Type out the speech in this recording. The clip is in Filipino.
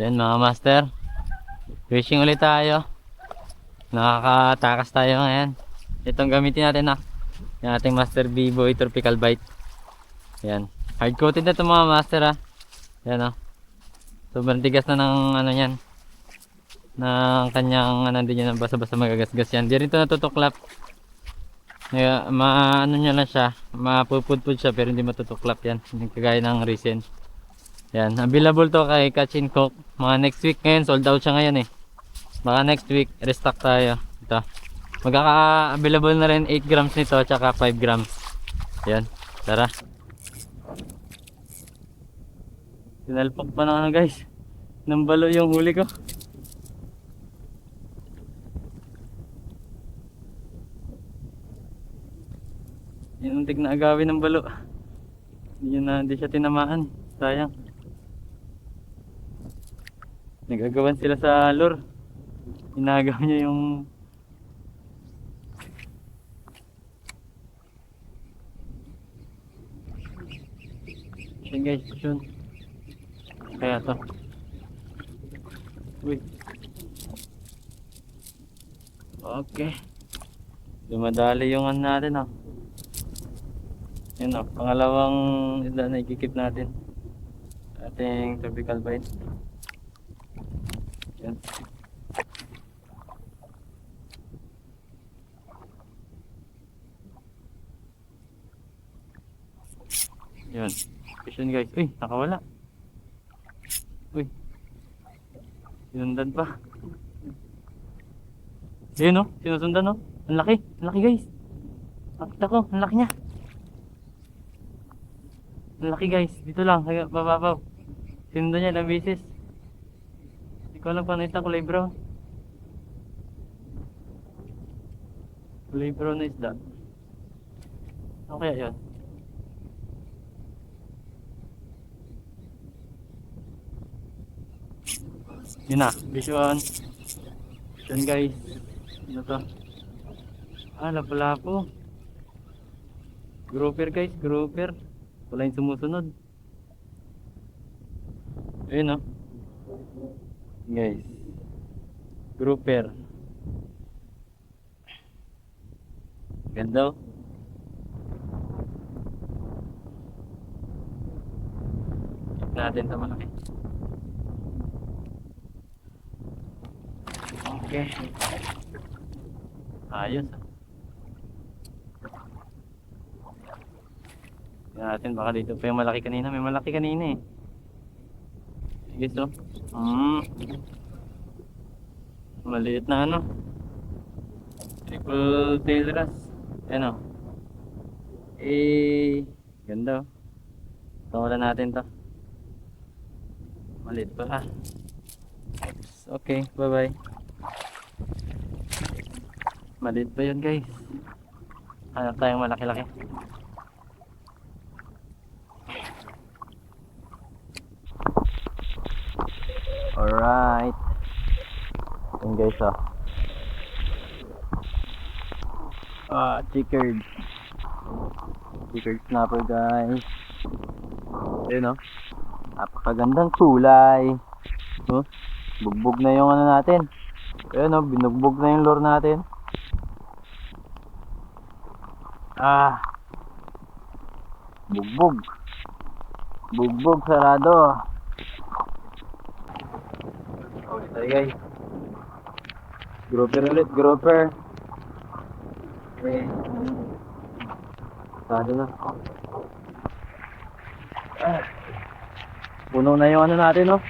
Yan mga master, fishing ulit tayo. Nakakatakas tayo ngayon. Itong gamitin natin na yung ating Master B-Boy Tropical Bite. Yan, hard coated na ito mga master ha. Yan o, sobrang tigas na ng ano yan, ng kanyang ano, hindi nyo na basta-basta magagasgas yan. Di rin ito natutuklap. Ano nyo lang siya, mapupudpud siya pero hindi matutuklap yan, hindi kagaya ng resin. Yan, available to kay Catch and Cook. Mga next week ngayon, sold out siya ngayon eh. Baka next week, restock tayo. Ito. Magkaka-available na rin 8 grams nito, tsaka 5 grams. Yan, tara. Sinalpak pa na ano guys. Nambalo yung huli ko. Yan ang na agawin ng balo. Hindi siya tinamaan. Sayang. Nagagawan sila sa lure. Inagaw niya yung yan guys, yun. Kaya to. Uy. Okay. Dumadali yung ano natin oh. Yun oh, pangalawang isda na ikikip natin. Ating tropical bite. Yan. Yun. Fish yun guys. Uy, nakawala. Uy. Sinundan pa. Yun oh, sinusundan oh. Ang laki. Ang laki guys. Nakita ko, ang laki niya. Ang laki guys. Dito lang, bababaw. Sinundan niya ilang beses. Hindi ko alam paano ito, kulay brown. Kulay brown na isda. Ano kaya yun? Yun na, vision. Yun guys. Ano to? Lapu-lapu. Grouper guys, grouper. Wala yung sumusunod. Ayun o. Guys. Grouper. Ganda o. Check natin sa malaki. Okay. Ayos. Tingnan natin baka dito pa yung malaki kanina. May malaki kanina eh. Sige so. Maliit na ano. Triple tail wrasse. Ayan o. Ganda o. Tawalan natin to. Maliit pa ha. Okay, bye bye. Maliit pa yun guys. Hanap tayong malaki-laki. Alright. Yun guys oh. Chickered. Chickered snapper guys. Yun oh. Napakagandang kulay. Oh, bugbog na yung ano natin. Ayun oh, binugbog na yung lure natin. Bugbog. Bugbog sarado. Okay guys. Grouper ulit, grouper. Okay. Sarado na. Puno na yung ano natin oh.